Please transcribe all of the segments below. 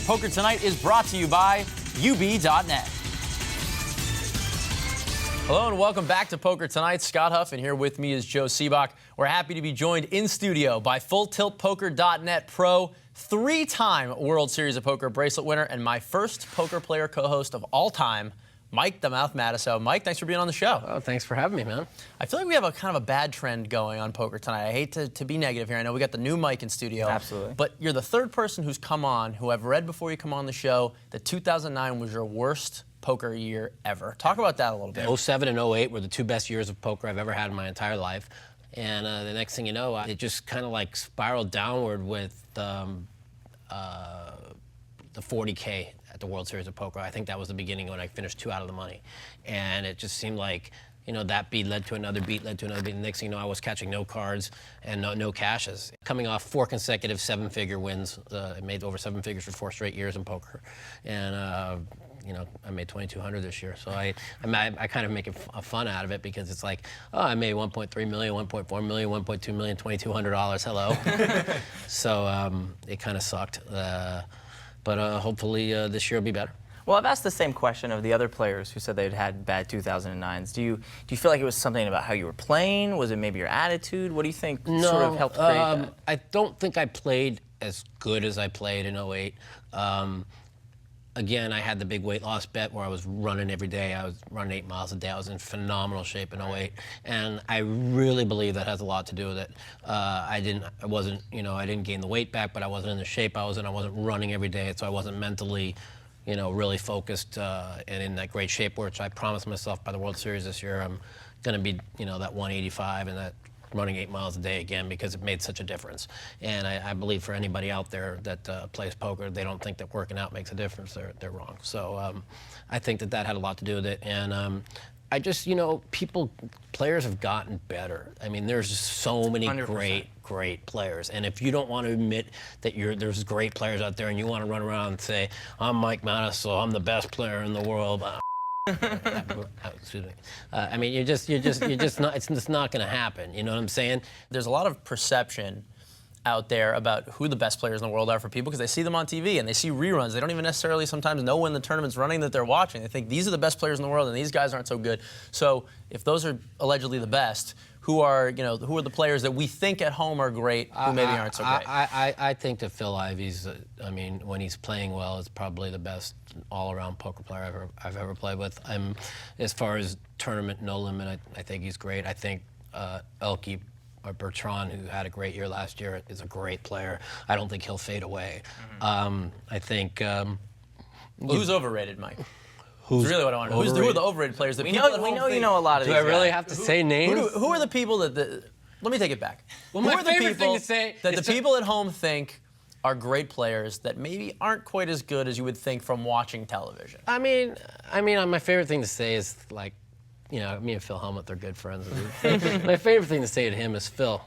Poker Tonight is brought to you by UB.net. Hello and welcome back to Poker Tonight. Scott Huff, and here with me is Joe Sebok. We're happy to be joined in studio by Poker2Nite Pro, three-time World Series of Poker bracelet winner, and my first poker player co-host of all time, Mike the Mouth Matiso. Mike, thanks for being on the show. Oh, thanks for having me, man. I feel like we have a kind of a bad trend going on Poker Tonight. I hate to be negative here. I know we got the new Mike in studio. Absolutely. But you're the third person who's come on, who I've read before you come on the show, that 2009 was your worst poker year ever. Talk about that a little bit. 07 and 08 were the two best years of poker I've ever had in my entire life. And the next thing you know, it just kind of like spiraled downward with the 40K at the World Series of Poker. I think that was the beginning when I finished 2 out of the money. And it just seemed like, you know, that beat led to another beat, led to another beat. The next thing you know, I was catching no cards and no cashes. Coming off 4 consecutive 7-figure wins. I made over 7 figures for 4 straight years in poker. And, you know, I made $2,200 this year. So I kind of make a fun out of it because it's like, oh, I made 1.3 million, 1.4 million, 1.2 million, $2,200. Hello. So it kind of sucked. But hopefully this year will be better. Well, I've asked the same question of the other players who said they'd had bad 2009s. Do you feel like it was something about how you were playing? Was it maybe your attitude? What do you think sort of helped create that? I don't think I played as good as I played in 08. Again, I had the big weight loss bet where I was running every day. I was running 8 miles a day. I was in phenomenal shape in 08. And I really believe that has a lot to do with it. I didn't gain the weight back, but I wasn't in the shape I was in. I wasn't running every day, so I wasn't mentally, you know, really focused and in that great shape, which I promised myself by the World Series this year I'm going to be, you know, that 185 and that running 8 miles a day again because it made such a difference. And I believe for anybody out there that plays poker, they don't think that working out makes a difference. They're wrong. So I think that had a lot to do with it. And I just, you know, players have gotten better. I mean, there's so many 100%. great players. And if you don't want to admit that there's great players out there and you want to run around and say, I'm Mike Matiso, I'm the best player in the world. Excuse me. I mean, you're just not. It's just not going to happen. You know what I'm saying? There's a lot of perception out there about who the best players in the world are for people because they see them on TV and they see reruns. They don't even necessarily sometimes know when the tournament's running that they're watching. They think these are the best players in the world and these guys aren't so good. So if those are allegedly the best, who are the players that we think at home are great who maybe aren't so great? I think that Phil Ivey's, I mean, when he's playing well, is probably the best all-around poker player I've ever played with. As far as tournament no limit, I think he's great. I think Elke or Bertrand, who had a great year last year, is a great player. I don't think he'll fade away. Mm-hmm. I think. Who's overrated, Mike? Who's really what I want to know. Who are the overrated players? That We know you know a lot of these Do I really guys. have to say names? Who are the people that let me take it back. Well, who my are the favorite people thing to say that is the people at home think are great players that maybe aren't quite as good as you would think from watching television? I mean, my favorite thing to say is like, you know, me and Phil Hellmuth are good friends. My favorite thing to say to him is, Phil,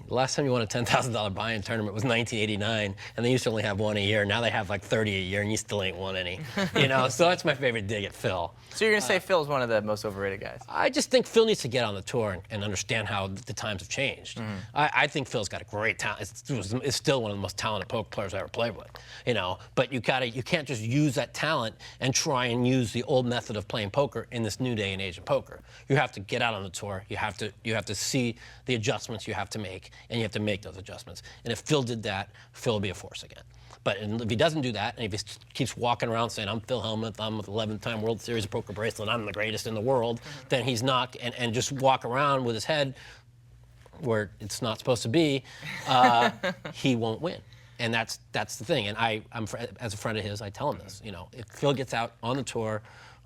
the last time you won a $10,000 buy-in tournament was 1989, and they used to only have one a year. Now they have like 30 a year, and you still ain't won any. You know, so that's my favorite dig at Phil. So you're going to say Phil's one of the most overrated guys? I just think Phil needs to get on the tour and understand how the times have changed. Mm-hmm. I think Phil's got a great talent. It's still one of the most talented poker players I ever played with. You know, but you can't just use that talent and try and use the old method of playing poker in this new day and age of poker. You have to get out on the tour. You have to see the adjustments you have to make, and you have to make those adjustments. And if Phil did that, Phil will be a force again. But if he doesn't do that, and if he keeps walking around saying, I'm Phil Hellmuth, I'm with 11-time World Series of Poker bracelet, I'm the greatest in the world, then he's not, and just walk around with his head where it's not supposed to be, he won't win. And that's the thing. And as a friend of his, I tell him this. You know, if Phil gets out on the tour,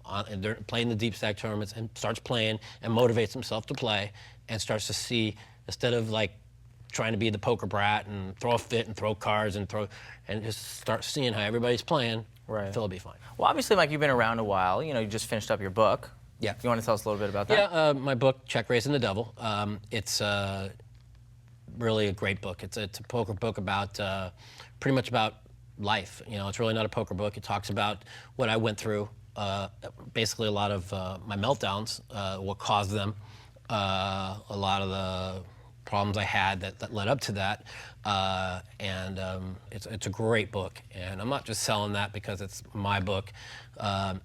and they're playing the deep stack tournaments, and starts playing and motivates himself to play, and starts to see, instead of like trying to be the poker brat and throw a fit and throw cards and just start seeing how everybody's playing, right, Phil will be fine. Well, obviously, Mike, you've been around a while. You know, you just finished up your book. Yeah. You want to tell us a little bit about that? Yeah, my book, Check Raising the Devil. It's really a great book. It's a poker book about pretty much about life. You know, it's really not a poker book. It talks about what I went through, basically a lot of my meltdowns, what caused them, a lot of the problems I had that led up to that. It's a great book, and I'm not just selling that because it's my book.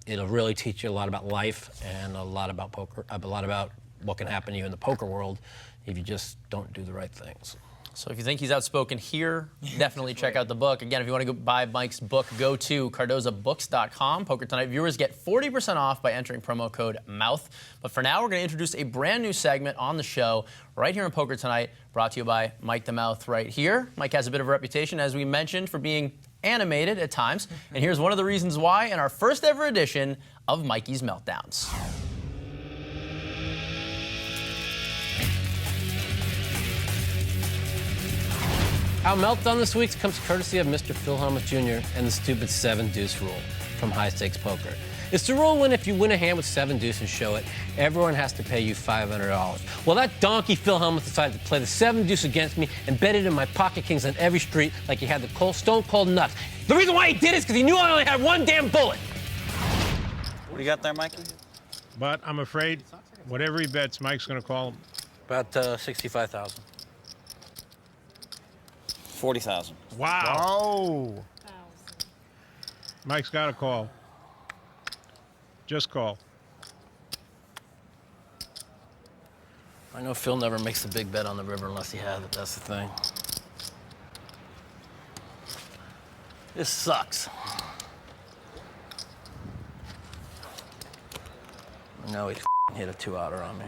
It'll really teach you a lot about life and a lot about poker, a lot about what can happen to you in the poker world if you just don't do the right things. So if you think he's outspoken here, definitely check out the book. Again, if you want to go buy Mike's book, go to cardozabooks.com. Poker2Nite viewers get 40% off by entering promo code MOUTH. But for now, we're going to introduce a brand new segment on the show right here on Poker2Nite, brought to you by Mike the Mouth right here. Mike has a bit of a reputation, as we mentioned, for being animated at times. And here's one of the reasons why in our first ever edition of Mikey's Meltdowns. Our meltdown this week comes courtesy of Mr. Phil Hellmuth Jr. and the stupid 7-deuce rule from High Stakes Poker. It's the rule when if you win a hand with 7 deuce and show it, everyone has to pay you $500. Well, that donkey Phil Hellmuth decided to play the 7 deuce against me and bet it in my pocket kings on every street like he had the stone cold nuts. The reason why he did it is because he knew I only had one damn bullet. What do you got there, Mikey? But I'm afraid whatever he bets, Mike's going to call him. About 65,000. 40,000. Wow. Oh. Mike's got a call. Just call. I know Phil never makes a big bet on the river unless he has it. That's the thing. This sucks. No, he hit a 2-outer on me.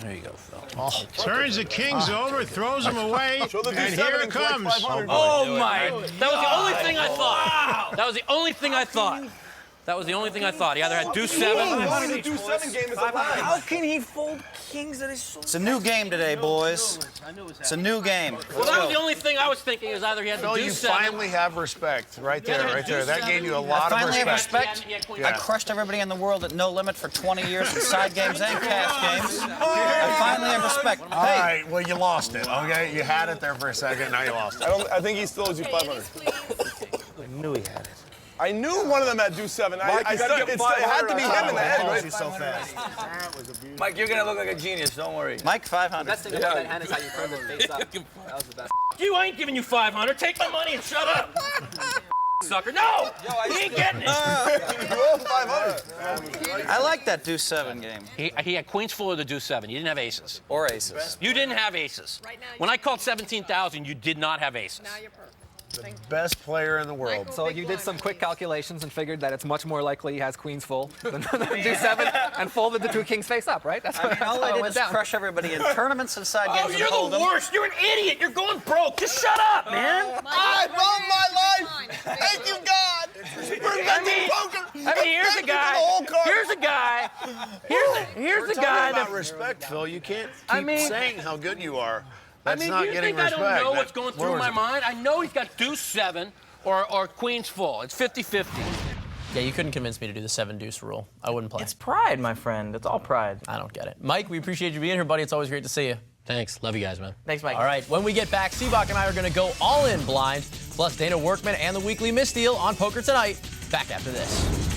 There you go, Phil. Oh. Turns the kings over, throws them away, and here it comes. Oh my! That was the only thing I thought. That was the only thing I thought. That was the only thing I thought. He either had deuce 7. The deuce 7 game is alive. How can he fold kings that is so... It's a new game today, boys. It's a new game. Well, that was the only thing I was thinking is either he had the Phil, you deuce 7. finally have respect. Right there, right there. That gave you a lot of Finally have respect. respect. I crushed everybody in the world at No Limit for 20 years in side games and cash games. I finally have respect. All Hey, right, well, you lost it, okay? You had it there for a second, now you lost it. I think he still owes you 500. I knew he had it. I knew one of them had deuce 7. It had to be him in the head, right? He's so fast. Mike, you're gonna look like a genius. Don't worry. Mike, 500. Best thing about that hand is how you turned it face up. That was the best. You ain't giving you 500. Take my money and shut up. Sucker. No! He ain't getting it. You owe 500. I like that deuce 7 game. He had queens full of the deuce 7. You didn't have aces. Or aces. You didn't have aces. When I called 17,000, you did not have aces. Now you're perfect. Best player in the world. So you did some quick calculations and figured that it's much more likely he has queens full than deuce 7 and folded the 2 kings face up, right? That's I mean, all I did is crush everybody in tournaments and side games. Oh, you're the worst. You're an idiot. You're going broke. Just shut up, man. I love my life. Thank you, God. I mean, here's a guy. Here's a guy. Here's a guy About that. respect, Phil. You can't keep I mean- saying how good you are. I That's mean, not you getting think respect. I don't know That- what's going through where my was it? mind? I know he's got deuce 7 or queens full. It's 50-50. Yeah, you couldn't convince me to do the 7-deuce rule. I wouldn't play. It's pride, my friend. It's all pride. I don't get it. Mike, we appreciate you being here, buddy. It's always great to see you. Thanks. Love you guys, man. Thanks, Mike. All right, when we get back, Sebok and I are going to go all in blind, plus Dana Workman and the weekly misdeal on Poker2Nite. Back after this.